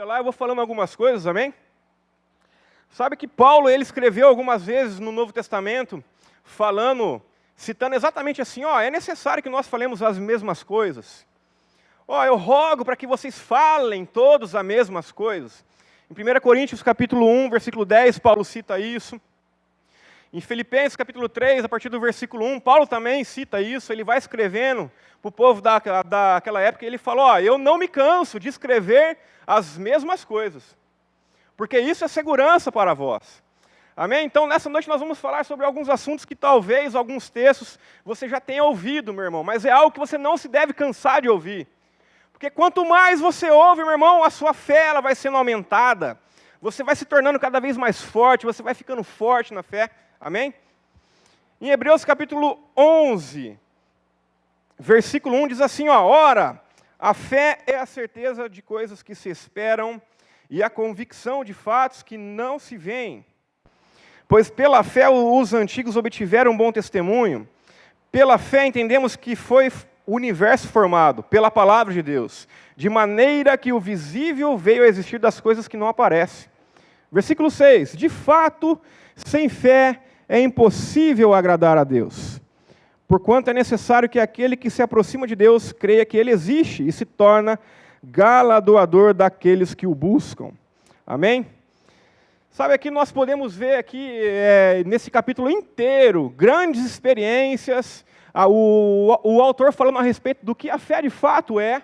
lá, eu vou falando algumas coisas, amém? Sabe que Paulo, ele escreveu algumas vezes no Novo Testamento, citando exatamente assim, é necessário que nós falemos as mesmas coisas. Eu rogo para que vocês falem todos as mesmas coisas. Em 1 Coríntios capítulo 1, versículo 10, Paulo cita isso. Em Filipenses capítulo 3, a partir do versículo 1, Paulo também cita isso, ele vai escrevendo para o povo daquela época, e ele fala, eu não me canso de escrever as mesmas coisas, porque isso é segurança para vós. Amém? Então, nessa noite nós vamos falar sobre alguns assuntos que talvez, alguns textos, você já tenha ouvido, meu irmão, mas é algo que você não se deve cansar de ouvir. Porque quanto mais você ouve, meu irmão, a sua fé ela vai sendo aumentada, você vai se tornando cada vez mais forte, você vai ficando forte na fé. Amém? Em Hebreus capítulo 11, versículo 1 diz assim, ora, a fé é a certeza de coisas que se esperam e a convicção de fatos que não se veem. Pois pela fé os antigos obtiveram um bom testemunho. Pela fé entendemos que foi o universo formado pela palavra de Deus, de maneira que o visível veio a existir das coisas que não aparecem. Versículo 6, de fato, sem fé é impossível agradar a Deus, porquanto é necessário que aquele que se aproxima de Deus creia que Ele existe e se torna galardoador daqueles que o buscam. Amém? Sabe, aqui nós podemos ver aqui, nesse capítulo inteiro, grandes experiências, o autor falando a respeito do que a fé de fato é.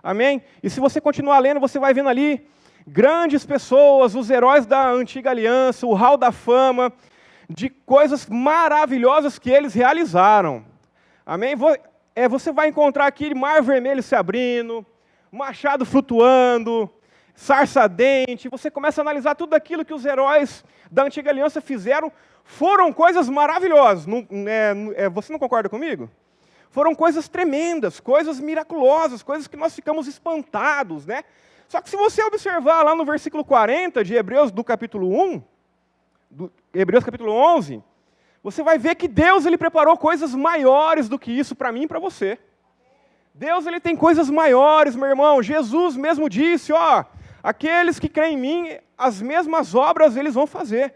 Amém? E se você continuar lendo, você vai vendo ali grandes pessoas, os heróis da antiga aliança, o hall da fama, de coisas maravilhosas que eles realizaram. Amém? Você vai encontrar aqui mar vermelho se abrindo, machado flutuando, sarça ardente. Você começa a analisar tudo aquilo que os heróis da antiga aliança fizeram. Foram coisas maravilhosas. Você não concorda comigo? Foram coisas tremendas, coisas miraculosas, coisas que nós ficamos espantados, né? Só que se você observar lá no versículo 40 de Hebreus do capítulo 1, Hebreus capítulo 11, você vai ver que Deus ele preparou coisas maiores do que isso para mim e para você. Deus ele tem coisas maiores, meu irmão. Jesus mesmo disse, aqueles que creem em mim, as mesmas obras eles vão fazer.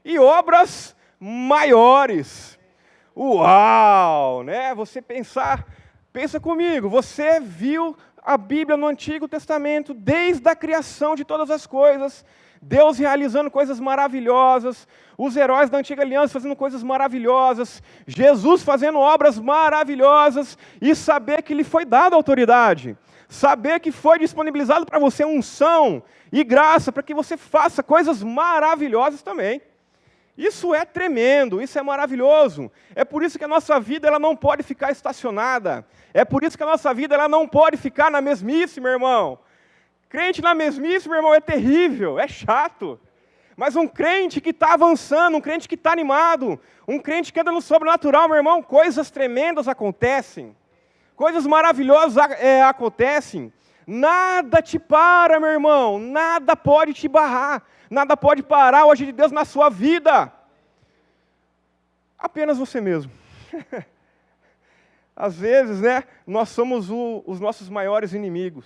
E obras maiores. Uau, né? Você pensa comigo, você viu a Bíblia no Antigo Testamento, desde a criação de todas as coisas, Deus realizando coisas maravilhosas, os heróis da antiga aliança fazendo coisas maravilhosas, Jesus fazendo obras maravilhosas, e saber que lhe foi dada autoridade, saber que foi disponibilizado para você unção e graça, para que você faça coisas maravilhosas também. Isso é tremendo, isso é maravilhoso. É por isso que a nossa vida ela não pode ficar estacionada. É por isso que a nossa vida ela não pode ficar na mesmice, meu irmão. Crente na mesmice, meu irmão, é terrível, é chato. Mas um crente que está avançando, um crente que está animado, um crente que anda no sobrenatural, meu irmão, coisas tremendas acontecem. Coisas maravilhosas acontecem. Nada te para, meu irmão, nada pode te barrar. Nada pode parar o agir de Deus na sua vida. Apenas você mesmo. Às vezes, né, nós somos os nossos maiores inimigos.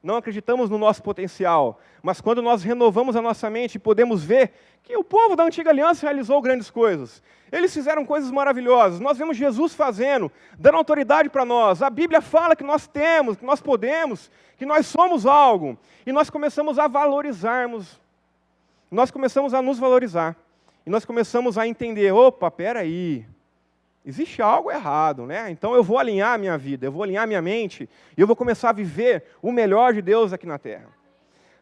Não acreditamos no nosso potencial. Mas quando nós renovamos a nossa mente, podemos ver que o povo da antiga aliança realizou grandes coisas. Eles fizeram coisas maravilhosas. Nós vemos Jesus fazendo, dando autoridade para nós. A Bíblia fala que nós temos, que nós podemos, que nós somos algo. E nós começamos a valorizarmos. Nós começamos a nos valorizar. E nós começamos a entender, peraí, existe algo errado, né? Então eu vou alinhar a minha vida, eu vou alinhar a minha mente, e eu vou começar a viver o melhor de Deus aqui na terra.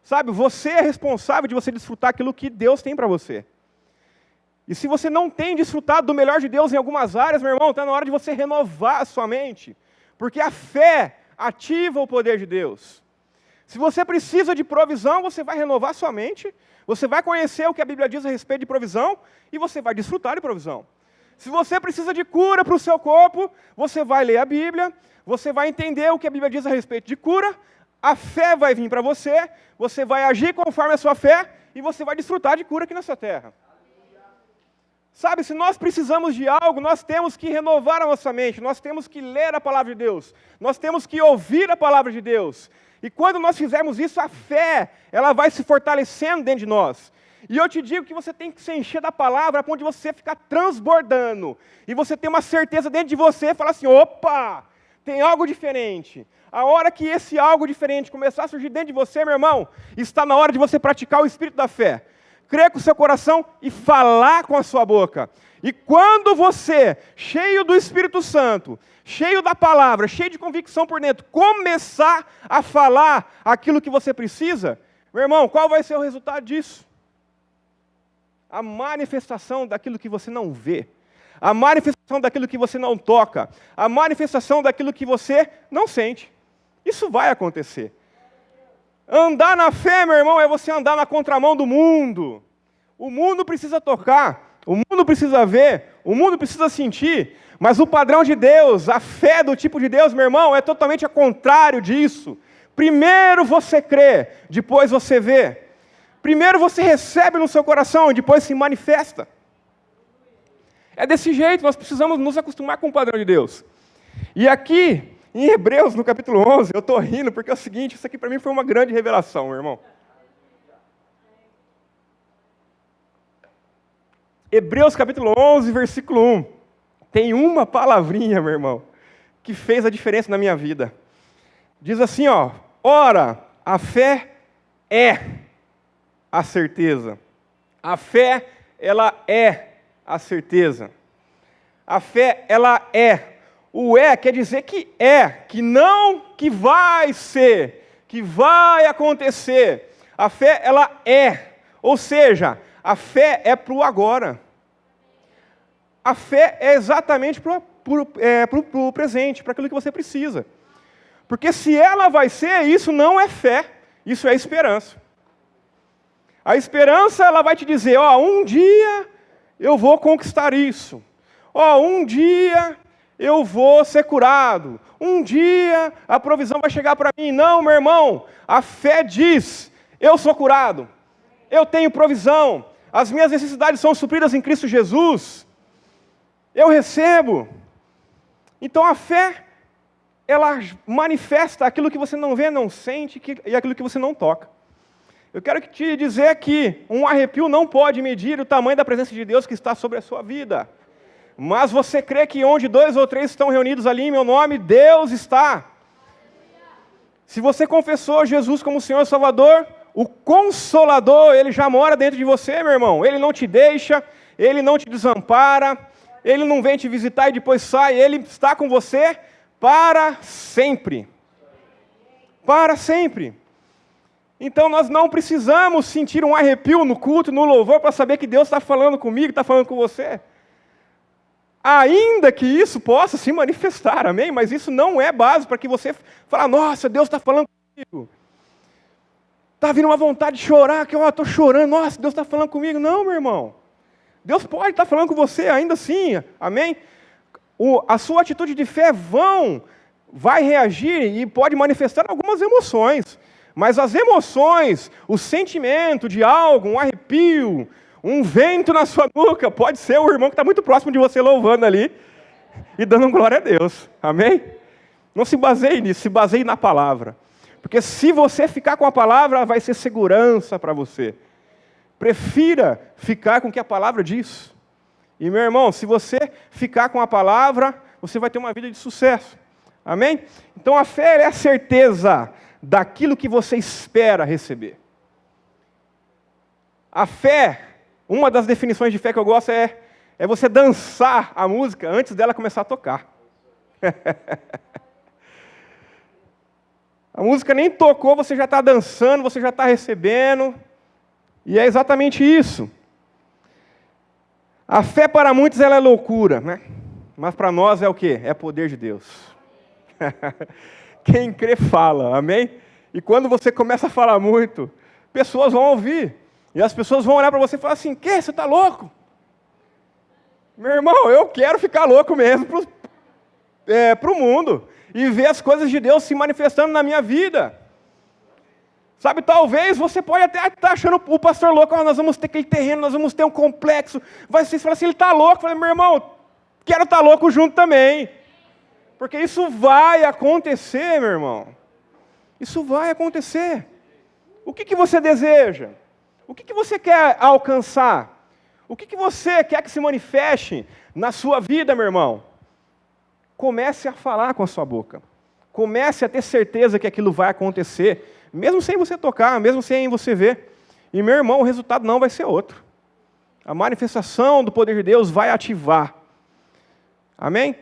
Sabe, você é responsável de você desfrutar aquilo que Deus tem para você. E se você não tem desfrutado do melhor de Deus em algumas áreas, meu irmão, está na hora de você renovar a sua mente. Porque a fé ativa o poder de Deus. Se você precisa de provisão, você vai renovar a sua mente, você vai conhecer o que a Bíblia diz a respeito de provisão, e você vai desfrutar de provisão. Se você precisa de cura para o seu corpo, você vai ler a Bíblia, você vai entender o que a Bíblia diz a respeito de cura, a fé vai vir para você, você vai agir conforme a sua fé, e você vai desfrutar de cura aqui nessa terra. Sabe, se nós precisamos de algo, nós temos que renovar a nossa mente, nós temos que ler a palavra de Deus, nós temos que ouvir a palavra de Deus. E quando nós fizermos isso, a fé, ela vai se fortalecendo dentro de nós. E eu te digo que você tem que se encher da palavra a ponto de você ficar transbordando. E você ter uma certeza dentro de você e falar assim, opa, tem algo diferente. A hora que esse algo diferente começar a surgir dentro de você, meu irmão, está na hora de você praticar o espírito da fé. Crer com o seu coração e falar com a sua boca. E quando você, cheio do Espírito Santo, cheio da palavra, cheio de convicção por dentro, começar a falar aquilo que você precisa, meu irmão, qual vai ser o resultado disso? A manifestação daquilo que você não vê, a manifestação daquilo que você não toca, a manifestação daquilo que você não sente. Isso vai acontecer. Andar na fé, meu irmão, é você andar na contramão do mundo. O mundo precisa tocar, o mundo precisa ver, o mundo precisa sentir, mas o padrão de Deus, a fé do tipo de Deus, meu irmão, é totalmente ao contrário disso. Primeiro você crê, depois você vê. Primeiro você recebe no seu coração, depois se manifesta. É desse jeito, nós precisamos nos acostumar com o padrão de Deus. E aqui, em Hebreus, no capítulo 11, eu estou rindo, porque é o seguinte, isso aqui para mim foi uma grande revelação, meu irmão. Hebreus capítulo 11, versículo 1. Tem uma palavrinha, meu irmão, que fez a diferença na minha vida. Diz assim, ó, ora, a fé é a certeza. A fé, ela é a certeza. A fé, ela é. O é quer dizer que não que vai ser, que vai acontecer. A fé, ela é. Ou seja, a fé é para o agora. A fé é exatamente para o presente, para aquilo que você precisa. Porque se ela vai ser, isso não é fé, isso é esperança. A esperança, ela vai te dizer, ó, um dia eu vou conquistar isso. Ó, um dia eu vou ser curado. Um dia a provisão vai chegar para mim. Não, meu irmão, a fé diz, eu sou curado, eu tenho provisão, as minhas necessidades são supridas em Cristo Jesus. Eu recebo. Então a fé, ela manifesta aquilo que você não vê, não sente e aquilo que você não toca. Eu quero te dizer que um arrepio não pode medir o tamanho da presença de Deus que está sobre a sua vida. Mas você crê que onde 2 ou 3 estão reunidos ali em meu nome, Deus está. Se você confessou Jesus como Senhor e Salvador, o Consolador, Ele já mora dentro de você, meu irmão. Ele não te deixa, Ele não te desampara, Ele não vem te visitar e depois sai, Ele está com você para sempre. Para sempre. Então nós não precisamos sentir um arrepio no culto, no louvor, para saber que Deus está falando comigo, está falando com você. Ainda que isso possa se manifestar, amém? Mas isso não é base para que você fale, nossa, Deus está falando comigo. Está vindo uma vontade de chorar, que eu estou chorando, nossa, Deus está falando comigo. Não, meu irmão. Deus pode estar falando com você ainda assim, amém? A sua atitude de fé vai reagir e pode manifestar algumas emoções. Mas as emoções, o sentimento de algo, um arrepio, um vento na sua nuca, pode ser o irmão que está muito próximo de você louvando ali e dando glória a Deus, amém? Não se baseie nisso, se baseie na palavra. Porque se você ficar com a palavra, vai ser segurança para você. Prefira ficar com o que a palavra diz. E meu irmão, se você ficar com a palavra, você vai ter uma vida de sucesso. Amém? Então a fé é a certeza daquilo que você espera receber. A fé, uma das definições de fé que eu gosto é você dançar a música antes dela começar a tocar. A música nem tocou, você já está dançando, você já está recebendo. E é exatamente isso. A fé para muitos ela é loucura, né? Mas para nós é o quê? É poder de Deus. Quem crê fala, amém? E quando você começa a falar muito, pessoas vão ouvir. E as pessoas vão olhar para você e falar assim, que? Você está louco? Meu irmão, eu quero ficar louco mesmo para o mundo. E ver as coisas de Deus se manifestando na minha vida. Sabe, talvez você pode até estar achando o pastor louco, nós vamos ter aquele terreno, nós vamos ter um complexo. Você fala assim, ele está louco. Eu falei, meu irmão, quero estar louco junto também. Porque isso vai acontecer, meu irmão. Isso vai acontecer. O que você deseja? O que você quer alcançar? O que você quer que se manifeste na sua vida, meu irmão? Comece a falar com a sua boca. Comece a ter certeza que aquilo vai acontecer, mesmo sem você tocar, mesmo sem você ver. E, meu irmão, o resultado não vai ser outro. A manifestação do poder de Deus vai ativar. Amém?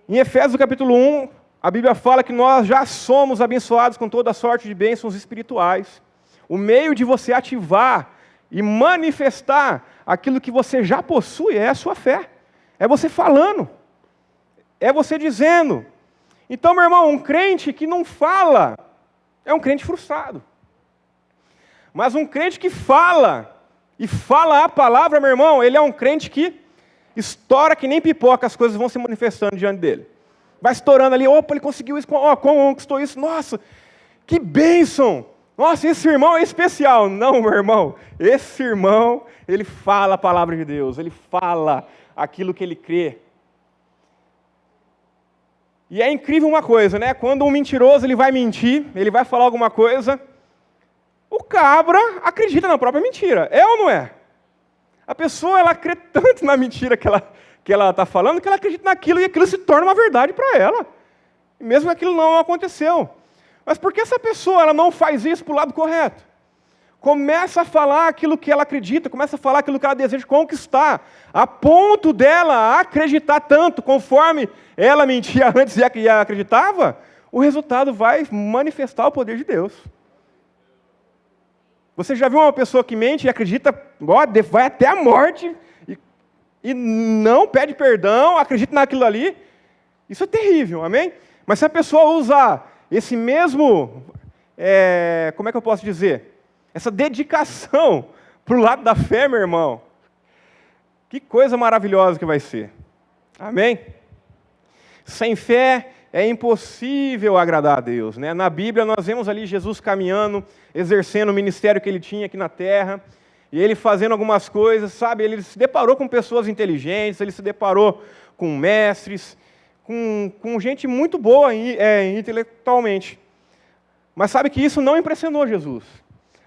Em Efésios capítulo 1, a Bíblia fala que nós já somos abençoados com toda sorte de bênçãos espirituais. O meio de você ativar e manifestar aquilo que você já possui é a sua fé. É você falando. É você dizendo. Então, meu irmão, um crente que não fala é um crente frustrado. Mas um crente que fala, e fala a palavra, meu irmão, ele é um crente que estoura que nem pipoca, as coisas vão se manifestando diante dele. Vai estourando ali, opa, ele conseguiu isso, conquistou isso, nossa, que bênção! Nossa, esse irmão é especial. Não, meu irmão, esse irmão, ele fala a palavra de Deus, ele fala aquilo que ele crê. E é incrível uma coisa, né? Quando um mentiroso ele vai mentir, ele vai falar alguma coisa, o cabra acredita na própria mentira. É ou não é? A pessoa, ela crê tanto na mentira que ela está falando, que ela acredita naquilo e aquilo se torna uma verdade para ela. Mesmo que aquilo não aconteceu. Mas por que essa pessoa ela não faz isso para o lado correto? Começa a falar aquilo que ela acredita, começa a falar aquilo que ela deseja conquistar, a ponto dela acreditar tanto, conforme ela mentia antes e acreditava, o resultado vai manifestar o poder de Deus. Você já viu uma pessoa que mente e acredita, vai até a morte, e não pede perdão, acredita naquilo ali? Isso é terrível, amém? Mas se a pessoa usar esse mesmo, como é que eu posso dizer? Essa dedicação para o lado da fé, meu irmão, que coisa maravilhosa que vai ser. Amém? Sem fé é impossível agradar a Deus, né? Na Bíblia nós vemos ali Jesus caminhando, exercendo o ministério que ele tinha aqui na terra, e ele fazendo algumas coisas, sabe? Ele se deparou com pessoas inteligentes, ele se deparou com mestres, com gente muito boa intelectualmente. Mas sabe que isso não impressionou Jesus.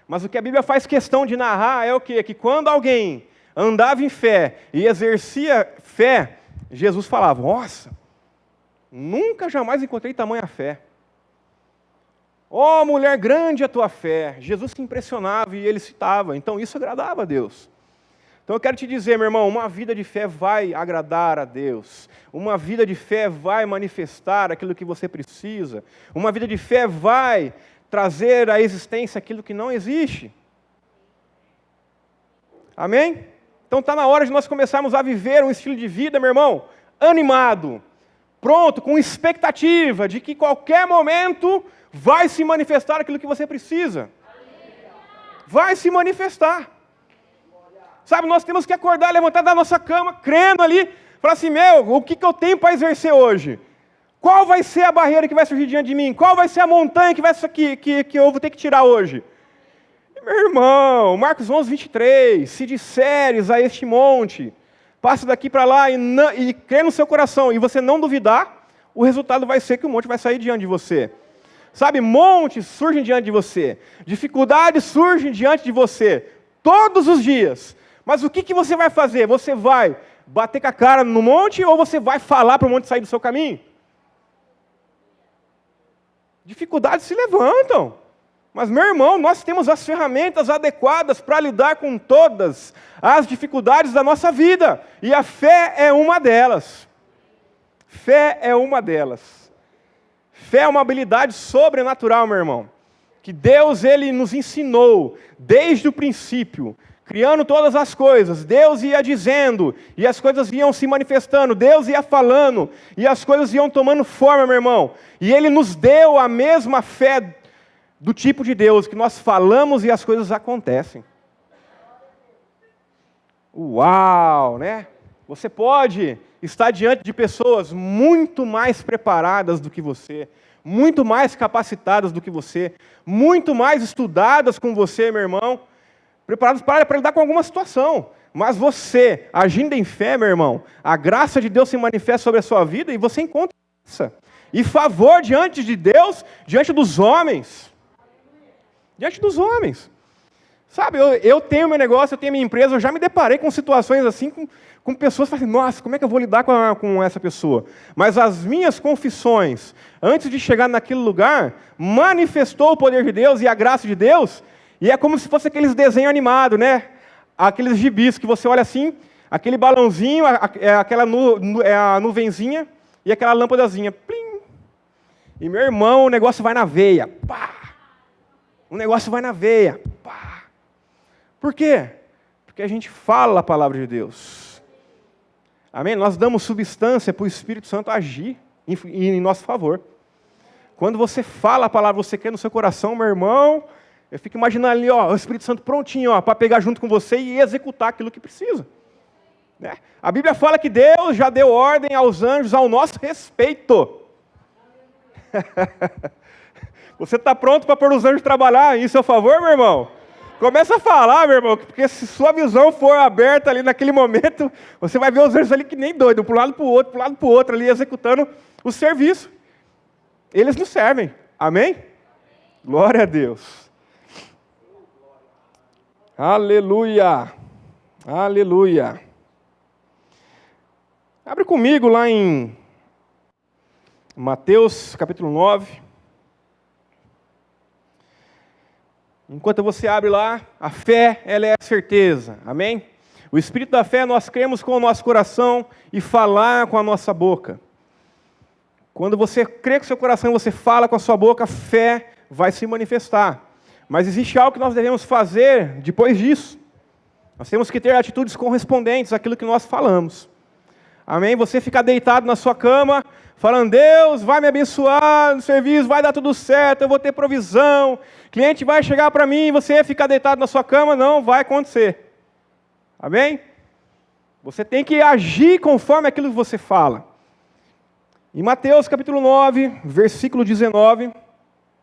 Mas o que a Bíblia faz questão de narrar é o quê? Que quando alguém andava em fé e exercia fé, Jesus falava, nossa, nunca jamais encontrei tamanha fé. Ó, mulher, grande a tua fé. Jesus se impressionava e ele citava. Então isso agradava a Deus. Então eu quero te dizer, meu irmão, uma vida de fé vai agradar a Deus. Uma vida de fé vai manifestar aquilo que você precisa. Uma vida de fé vai trazer à existência aquilo que não existe. Amém? Então está na hora de nós começarmos a viver um estilo de vida, meu irmão, animado, pronto, com expectativa de que qualquer momento vai se manifestar aquilo que você precisa. Vai se manifestar. Sabe, nós temos que acordar, levantar da nossa cama, crendo ali, falar assim, o que eu tenho para exercer hoje? Qual vai ser a barreira que vai surgir diante de mim? Qual vai ser a montanha que eu vou ter que tirar hoje? E, meu irmão, Marcos 11, 23, se disseres a este monte, passa daqui para lá e crê no seu coração, e você não duvidar, o resultado vai ser que o monte vai sair diante de você. Sabe, montes surgem diante de você, dificuldades surgem diante de você, todos os dias. Mas o que você vai fazer? Você vai bater com a cara no monte ou você vai falar para o monte sair do seu caminho? Dificuldades se levantam. Mas, meu irmão, nós temos as ferramentas adequadas para lidar com todas as dificuldades da nossa vida. E a fé é uma delas. Fé é uma delas. Fé é uma habilidade sobrenatural, meu irmão. Que Deus, Ele nos ensinou desde o princípio. Criando todas as coisas, Deus ia dizendo, e as coisas iam se manifestando, Deus ia falando, e as coisas iam tomando forma, meu irmão. E Ele nos deu a mesma fé do tipo de Deus, que nós falamos e as coisas acontecem. Uau, né? Você pode estar diante de pessoas muito mais preparadas do que você, muito mais capacitadas do que você, muito mais estudadas com você, meu irmão, preparados para lidar com alguma situação. Mas você, agindo em fé, meu irmão, a graça de Deus se manifesta sobre a sua vida e você encontra graça. e favor diante de Deus, diante dos homens. Diante dos homens. Sabe, eu tenho meu negócio, eu tenho minha empresa, eu já me deparei com situações assim, com pessoas que falam assim, nossa, como é que eu vou lidar com essa pessoa? Mas as minhas confissões, antes de chegar naquele lugar, manifestou o poder de Deus e a graça de Deus, e é como se fosse aqueles desenhos animados, né? Aqueles gibis que você olha assim, aquele balãozinho, a nuvenzinha e aquela lâmpadazinha. Plim! E meu irmão, o negócio vai na veia. Pá! O negócio vai na veia. Pá! Por quê? Porque a gente fala a palavra de Deus. Amém? Nós damos substância para o Espírito Santo agir em nosso favor. Quando você fala a palavra, você quer no seu coração, meu irmão, eu fico imaginando ali, ó, o Espírito Santo prontinho, para pegar junto com você e executar aquilo que precisa. Né? A Bíblia fala que Deus já deu ordem aos anjos ao nosso respeito. Você está pronto para pôr os anjos trabalhar em seu favor, meu irmão? Começa a falar, meu irmão, porque se sua visão for aberta ali naquele momento, você vai ver os anjos ali que nem doido, para um lado para o outro, para um lado para o outro, ali executando o serviço. Eles nos servem. Amém? Glória a Deus. Aleluia. Aleluia. Abre comigo lá em Mateus capítulo 9. Enquanto você abre lá, a fé, ela é a certeza. Amém? O espírito da fé, nós cremos com o nosso coração e falar com a nossa boca. Quando você crê com o seu coração e você fala com a sua boca, a fé vai se manifestar. Mas existe algo que nós devemos fazer depois disso. Nós temos que ter atitudes correspondentes àquilo que nós falamos. Amém? Você ficar deitado na sua cama, falando, Deus vai me abençoar no serviço, vai dar tudo certo, eu vou ter provisão, cliente vai chegar para mim e você ficar deitado na sua cama, não vai acontecer. Amém? Você tem que agir conforme aquilo que você fala. Em Mateus capítulo 9, versículo 19,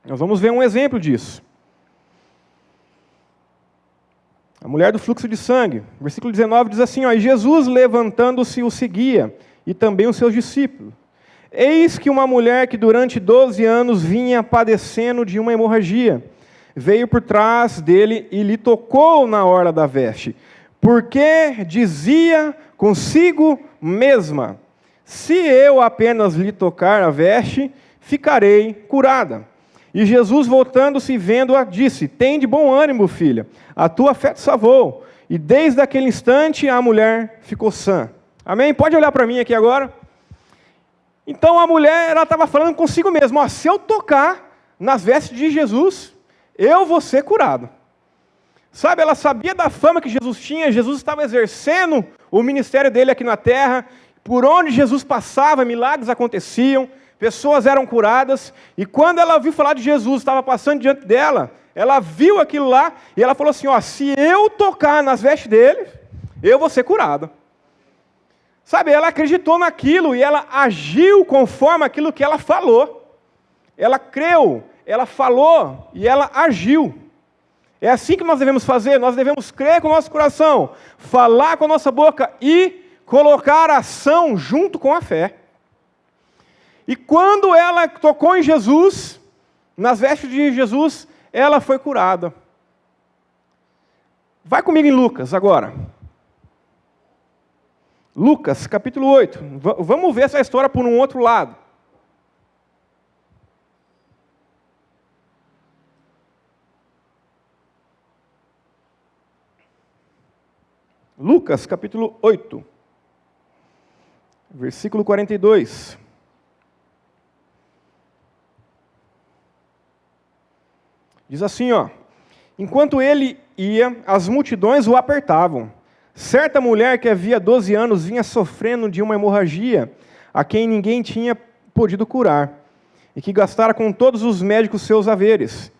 nós vamos ver um exemplo disso. A mulher do fluxo de sangue, versículo 19 diz assim, e Jesus levantando-se o seguia, e também os seus discípulos. Eis que uma mulher que durante 12 anos vinha padecendo de uma hemorragia, veio por trás dele e lhe tocou na orla da veste, porque dizia consigo mesma, se eu apenas lhe tocar a veste, ficarei curada. E Jesus, voltando-se e vendo-a, disse, tem de bom ânimo, filha, a tua fé te salvou. E desde aquele instante a mulher ficou sã. Amém? Pode olhar para mim aqui agora. Então a mulher, ela estava falando consigo mesma, se eu tocar nas vestes de Jesus, eu vou ser curado. Sabe, ela sabia da fama que Jesus tinha, Jesus estava exercendo o ministério dele aqui na terra, por onde Jesus passava, milagres aconteciam, pessoas eram curadas, e quando ela ouviu falar de Jesus, estava passando diante dela, ela viu aquilo lá, e ela falou assim, se eu tocar nas vestes dele, eu vou ser curada. Sabe, ela acreditou naquilo, e ela agiu conforme aquilo que ela falou. Ela creu, ela falou, e ela agiu. É assim que nós devemos fazer, nós devemos crer com o nosso coração, falar com a nossa boca, e colocar a ação junto com a fé. E quando ela tocou em Jesus, nas vestes de Jesus, ela foi curada. Vai comigo em Lucas agora. Lucas, capítulo 8. Vamos ver essa história por um outro lado. Lucas, capítulo 8. Versículo 42. Diz assim, enquanto ele ia, as multidões o apertavam. Certa mulher que havia 12 anos vinha sofrendo de uma hemorragia, a quem ninguém tinha podido curar, e que gastara com todos os médicos seus haveres.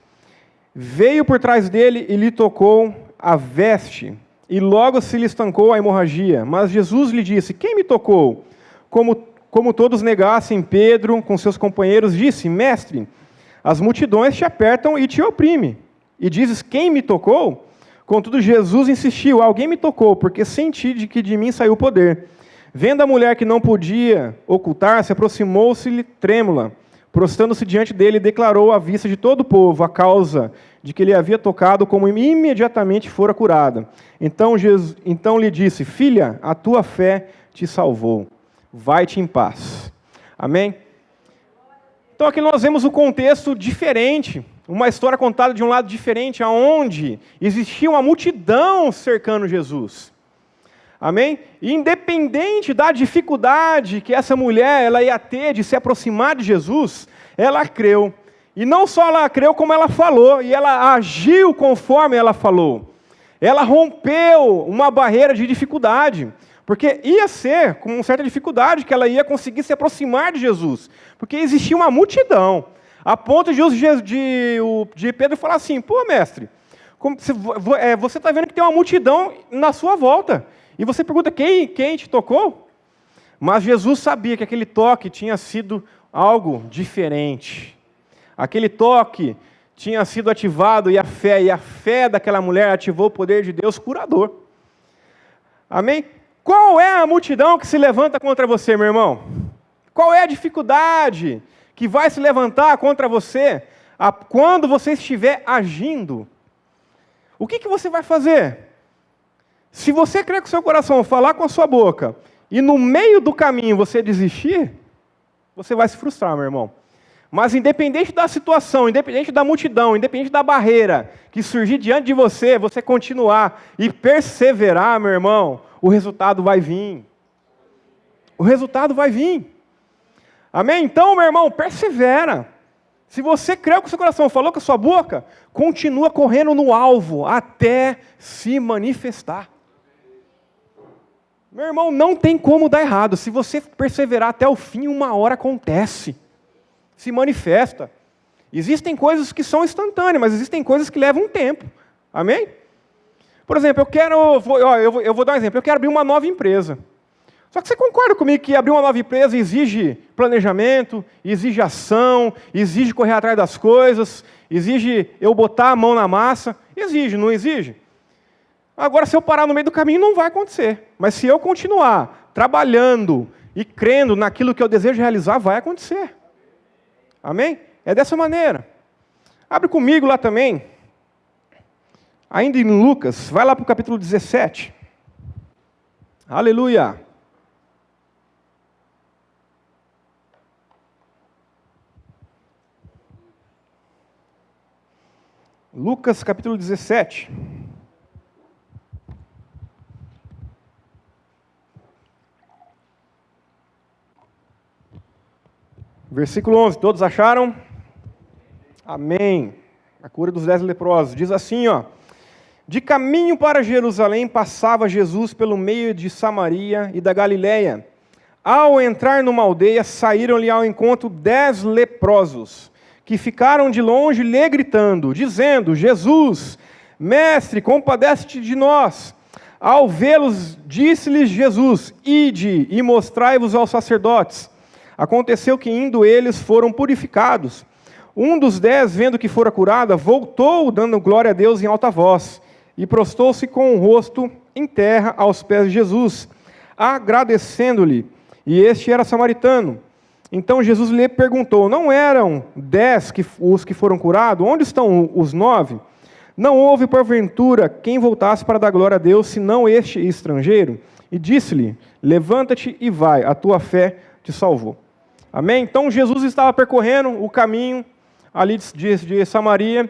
Veio por trás dele e lhe tocou a veste, e logo se lhe estancou a hemorragia. Mas Jesus lhe disse, quem me tocou? Como todos negassem, Pedro, com seus companheiros, disse, mestre, as multidões te apertam e te oprimem. E dizes, quem me tocou? Contudo, Jesus insistiu, alguém me tocou, porque senti que de mim saiu o poder. Vendo a mulher que não podia ocultar-se, aproximou-se-lhe trêmula, prostrando-se diante dele, declarou à vista de todo o povo a causa de que ele havia tocado, como imediatamente fora curada. Então lhe disse: filha, a tua fé te salvou. Vai-te em paz. Amém? Então aqui nós vemos um contexto diferente, uma história contada de um lado diferente, aonde existia uma multidão cercando Jesus. Amém? E independente da dificuldade que essa mulher ela ia ter de se aproximar de Jesus, ela creu. E não só ela creu, como ela falou, e ela agiu conforme ela falou. Ela rompeu uma barreira de dificuldade, porque ia ser com certa dificuldade que ela ia conseguir se aproximar de Jesus, porque existia uma multidão, a ponto de Pedro falar assim: pô, mestre, você está vendo que tem uma multidão na sua volta, e você pergunta quem te tocou? Mas Jesus sabia que aquele toque tinha sido algo diferente. Aquele toque tinha sido ativado e a fé daquela mulher ativou o poder de Deus curador. Amém? Qual é a multidão que se levanta contra você, meu irmão? Qual é a dificuldade que vai se levantar contra você quando você estiver agindo? O que você vai fazer? Se você crer com o seu coração, falar com a sua boca, e no meio do caminho você desistir, você vai se frustrar, meu irmão. Mas independente da situação, independente da multidão, independente da barreira que surgir diante de você, você continuar e perseverar, meu irmão, o resultado vai vir. O resultado vai vir. Amém? Então, meu irmão, persevera. Se você creu com o seu coração, falou com a sua boca, continua correndo no alvo até se manifestar. Meu irmão, não tem como dar errado. Se você perseverar até o fim, uma hora acontece. Se manifesta. Existem coisas que são instantâneas, mas existem coisas que levam um tempo. Amém? Por exemplo, eu vou dar um exemplo. Eu quero abrir uma nova empresa. Só que você concorda comigo que abrir uma nova empresa exige planejamento, exige ação, exige correr atrás das coisas, exige eu botar a mão na massa? Exige, não exige? Agora, se eu parar no meio do caminho, não vai acontecer. Mas se eu continuar trabalhando e crendo naquilo que eu desejo realizar, vai acontecer. Amém? É dessa maneira. Abre comigo lá também. Ainda em Lucas, vai lá para o capítulo 17. Aleluia. Lucas, capítulo 17. Versículo 11, todos acharam? Amém. A cura dos 10 leprosos. Diz assim, ó: de caminho para Jerusalém passava Jesus pelo meio de Samaria e da Galileia. Ao entrar numa aldeia, saíram-lhe ao encontro 10 leprosos, que ficaram de longe lhe gritando, dizendo: Jesus, mestre, compadece-te de nós. Ao vê-los, disse-lhes Jesus: ide e mostrai-vos aos sacerdotes. Aconteceu que, indo eles, foram purificados. Um dos 10, vendo que fora curada, voltou, dando glória a Deus em alta voz, e prostou-se com o rosto em terra aos pés de Jesus, agradecendo-lhe. E este era samaritano. Então Jesus lhe perguntou: não eram 10 os que foram curados? Onde estão os 9? Não houve, porventura, quem voltasse para dar glória a Deus, senão este estrangeiro? E disse-lhe: levanta-te e vai, a tua fé te salvou. Amém? Então Jesus estava percorrendo o caminho ali de Samaria,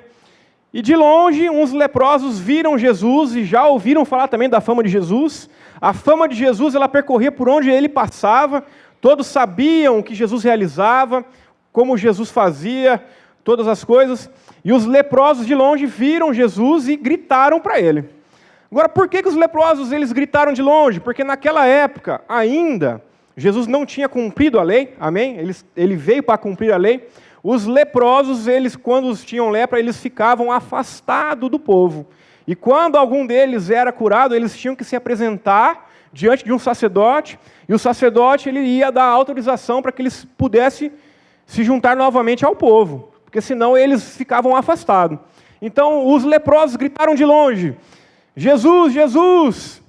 e de longe uns leprosos viram Jesus e já ouviram falar também da fama de Jesus. A fama de Jesus, ela percorria por onde ele passava, todos sabiam o que Jesus realizava, como Jesus fazia, todas as coisas, e os leprosos de longe viram Jesus e gritaram para ele. Agora, por que os leprosos eles gritaram de longe? Porque naquela época ainda Jesus não tinha cumprido a lei, amém? Ele veio para cumprir a lei. Os leprosos, eles, quando tinham lepra, eles ficavam afastados do povo. E quando algum deles era curado, eles tinham que se apresentar diante de um sacerdote, e o sacerdote ele ia dar autorização para que eles pudessem se juntar novamente ao povo, porque senão eles ficavam afastados. Então os leprosos gritaram de longe: Jesus, Jesus,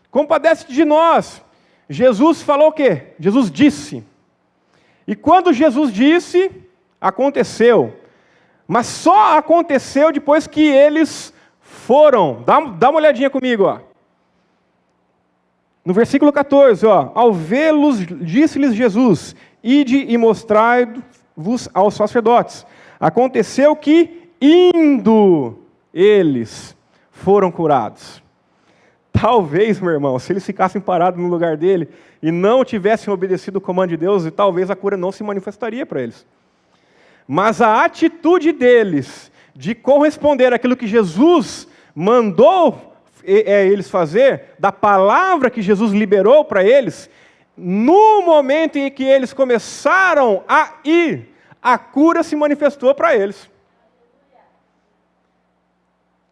compadece-te de nós. Jesus falou o quê? Jesus disse. E quando Jesus disse, aconteceu. Mas só aconteceu depois que eles foram. Dá uma olhadinha comigo, ó. No versículo 14, ó. Ao vê-los, disse-lhes Jesus: ide e mostrai-vos aos sacerdotes. Aconteceu que, indo, eles foram curados. Talvez, meu irmão, se eles ficassem parados no lugar dele e não tivessem obedecido o comando de Deus, talvez a cura não se manifestaria para eles. Mas a atitude deles de corresponder àquilo que Jesus mandou eles fazer, da palavra que Jesus liberou para eles, no momento em que eles começaram a ir, a cura se manifestou para eles.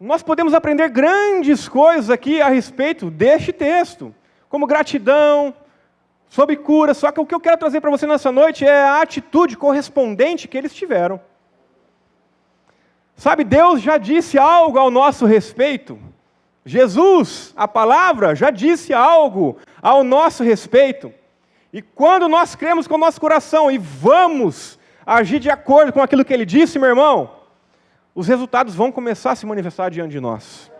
Nós podemos aprender grandes coisas aqui a respeito deste texto, como gratidão, sobre cura, só que o que eu quero trazer para você nessa noite é a atitude correspondente que eles tiveram. Sabe, Deus já disse algo ao nosso respeito. Jesus, a palavra, já disse algo ao nosso respeito. E quando nós cremos com o nosso coração e vamos agir de acordo com aquilo que Ele disse, meu irmão, os resultados vão começar a se manifestar diante de nós.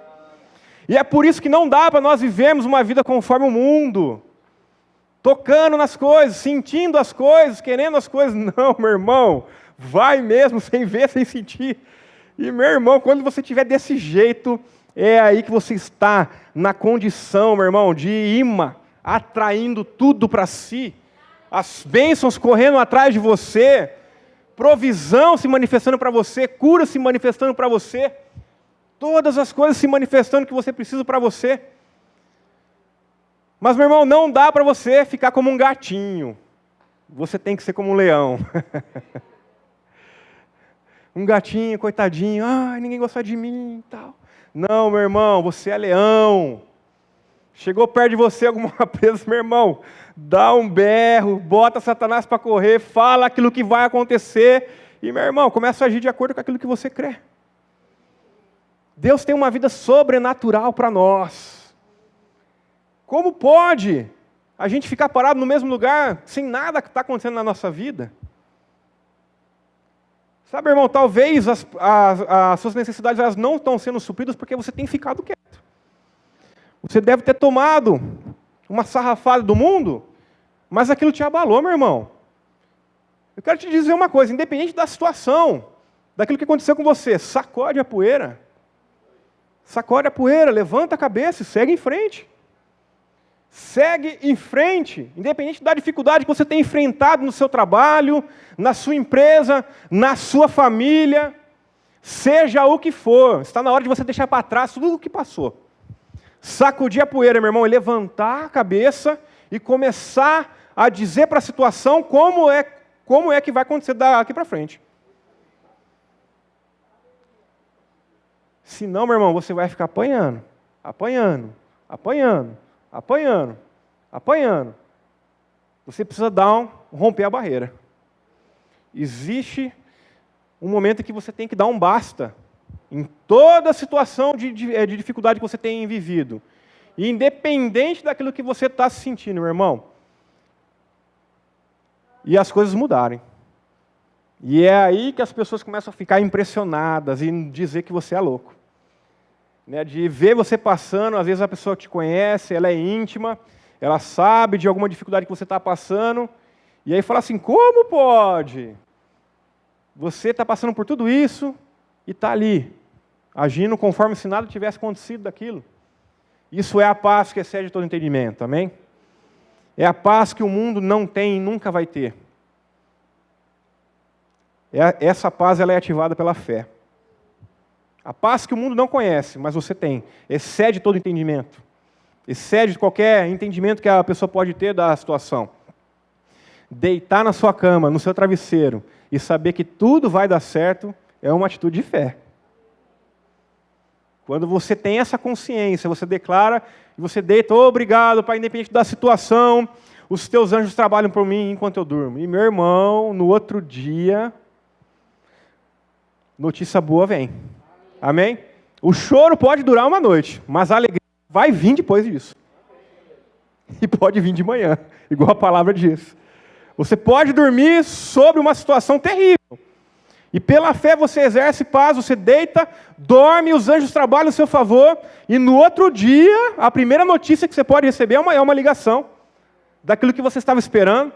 E é por isso que não dá para nós vivermos uma vida conforme o mundo, tocando nas coisas, sentindo as coisas, querendo as coisas. Não, meu irmão, vai mesmo, sem ver, sem sentir. E, meu irmão, quando você estiver desse jeito, é aí que você está na condição, meu irmão, de imã, atraindo tudo para si, as bênçãos correndo atrás de você, provisão se manifestando para você, cura se manifestando para você, todas as coisas se manifestando que você precisa para você. Mas, meu irmão, não dá para você ficar como um gatinho. Você tem que ser como um leão. Um gatinho, coitadinho, ninguém gosta de mim e tal. Não, meu irmão, você é leão. Chegou perto de você alguma vez, meu irmão, dá um berro, bota Satanás para correr, fala aquilo que vai acontecer e, meu irmão, começa a agir de acordo com aquilo que você crê. Deus tem uma vida sobrenatural para nós. Como pode a gente ficar parado no mesmo lugar sem nada que está acontecendo na nossa vida? Sabe, irmão, talvez as suas necessidades elas não estão sendo supridas porque você tem ficado quieto. Você deve ter tomado uma sarrafada do mundo, mas aquilo te abalou, meu irmão. Eu quero te dizer uma coisa, independente da situação, daquilo que aconteceu com você, sacode a poeira. Sacode a poeira, levanta a cabeça e segue em frente. Segue em frente, independente da dificuldade que você tem enfrentado no seu trabalho, na sua empresa, na sua família, seja o que for, está na hora de você deixar para trás tudo o que passou. Sacudir a poeira, meu irmão, e levantar a cabeça e começar a dizer para a situação como é que vai acontecer daqui para frente. Senão, meu irmão, você vai ficar apanhando, apanhando, apanhando, apanhando, apanhando. Você precisa romper a barreira. Existe um momento em que você tem que dar um basta em toda a situação de dificuldade que você tem vivido. E independente daquilo que você está se sentindo, meu irmão. E as coisas mudarem. E é aí que as pessoas começam a ficar impressionadas e dizer que você é louco. De ver você passando, às vezes a pessoa te conhece, ela é íntima, ela sabe de alguma dificuldade que você está passando, e aí fala assim, como pode? Você está passando por tudo isso e está ali, agindo conforme se nada tivesse acontecido daquilo. Isso é a paz que excede todo entendimento, amém? É a paz que o mundo não tem e nunca vai ter. Essa paz ela é ativada pela fé. A paz que o mundo não conhece, mas você tem, excede todo entendimento. Excede qualquer entendimento que a pessoa pode ter da situação. Deitar na sua cama, no seu travesseiro, e saber que tudo vai dar certo, é uma atitude de fé. Quando você tem essa consciência, você declara, e você deita, obrigado, Pai, independente da situação, os teus anjos trabalham por mim enquanto eu durmo. E meu irmão, no outro dia, notícia boa vem. Amém? O choro pode durar uma noite, mas a alegria vai vir depois disso. e pode vir de manhã, igual a palavra diz. Você pode dormir sobre uma situação terrível. E pela fé você exerce paz, você deita, dorme, os anjos trabalham a seu favor, e no outro dia, a primeira notícia que você pode receber é uma ligação daquilo que você estava esperando,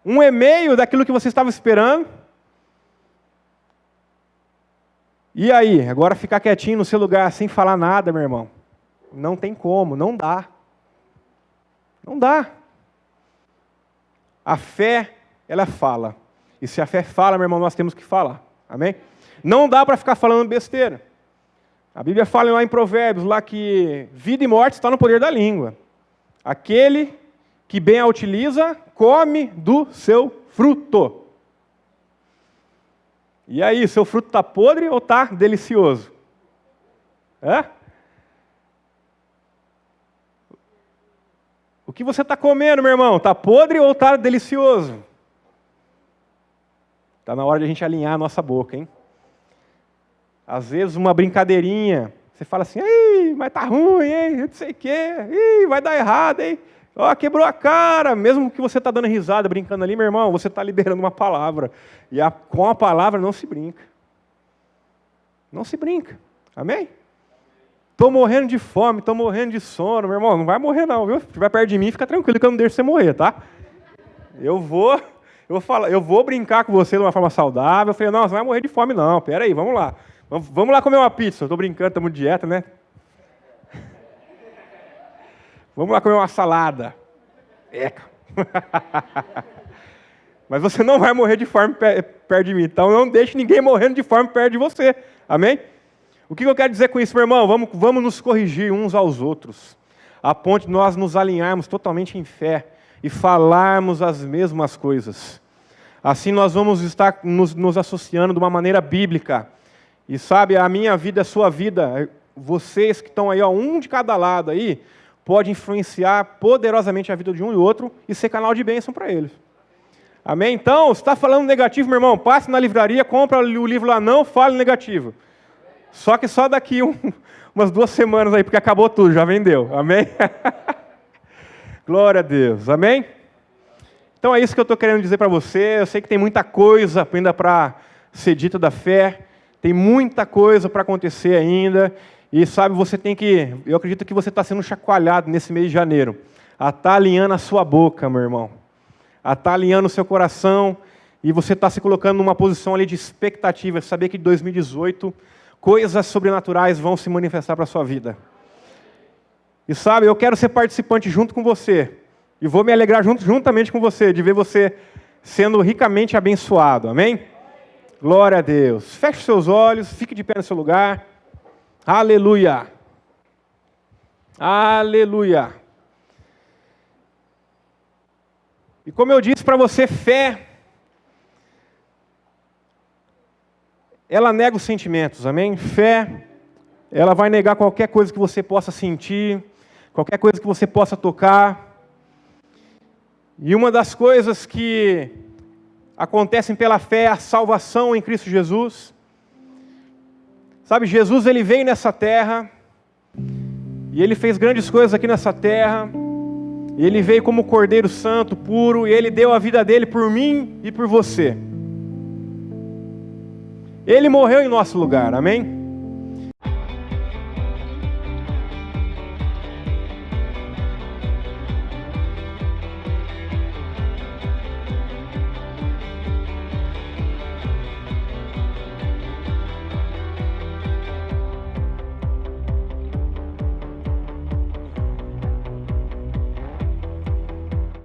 um e-mail daquilo que você estava esperando. E aí, agora ficar quietinho no seu lugar sem falar nada, meu irmão? Não tem como, não dá. Não dá. A fé, ela fala. E se a fé fala, meu irmão, nós temos que falar. Amém? Não dá para ficar falando besteira. A Bíblia fala lá em Provérbios, lá que vida e morte está no poder da língua. Aquele que bem a utiliza, come do seu fruto. E aí, seu fruto está podre ou está delicioso? É? O que você está comendo, meu irmão? Está podre ou está delicioso? Está na hora de a gente alinhar a nossa boca, hein? Às vezes uma brincadeirinha, você fala assim, ei, mas tá ruim, hein? Não sei o quê, ih, vai dar errado, hein? Ó, quebrou a cara. Mesmo que você está dando risada, brincando ali, meu irmão, você está liberando uma palavra. E com a palavra não se brinca. Não se brinca. Amém? Estou morrendo de fome, estou morrendo de sono, meu irmão, não vai morrer não, viu? Se estiver perto de mim, fica tranquilo que eu não deixo você morrer, tá? Eu vou brincar com você de uma forma saudável. Eu falei, não, você não vai morrer de fome não, pera aí, vamos lá. Vamos lá comer uma pizza. Eu estou brincando, estamos de dieta, né? Vamos lá comer uma salada. Eca. Mas você não vai morrer de fome perto de mim, então não deixe ninguém morrendo de fome perto de você. Amém? O que eu quero dizer com isso, meu irmão? Vamos nos corrigir uns aos outros, a ponto de nós nos alinharmos totalmente em fé e falarmos as mesmas coisas. Assim nós vamos estar nos associando de uma maneira bíblica. E sabe, a minha vida, a sua vida, vocês que estão aí, ó, um de cada lado aí, pode influenciar poderosamente a vida de um e outro e ser canal de bênção para eles. Amém? Então, se está falando negativo, meu irmão, passe na livraria, compra o livro lá, não fale negativo. Só que só daqui umas 2 semanas aí, porque acabou tudo, já vendeu. Amém? Glória a Deus. Amém? Então é isso que eu estou querendo dizer para você. Eu sei que tem muita coisa ainda para ser dita da fé. Tem muita coisa para acontecer ainda. E sabe, eu acredito que você está sendo chacoalhado nesse mês de janeiro. A estar alinhando a sua boca, meu irmão. A estar alinhando o seu coração. E você está se colocando numa posição ali de expectativa. Saber que em 2018... coisas sobrenaturais vão se manifestar para a sua vida. E sabe, eu quero ser participante junto com você. E vou me alegrar juntamente com você, de ver você sendo ricamente abençoado. Amém? Glória a Deus. Feche seus olhos, fique de pé no seu lugar. Aleluia. Aleluia. E como eu disse para você, fé, ela nega os sentimentos, amém? Fé, ela vai negar qualquer coisa que você possa sentir, qualquer coisa que você possa tocar. E uma das coisas que acontecem pela fé é a salvação em Cristo Jesus. Sabe, Jesus, ele veio nessa terra, e ele fez grandes coisas aqui nessa terra, e ele veio como Cordeiro Santo, puro, e ele deu a vida dele por mim e por você. Ele morreu em nosso lugar, amém?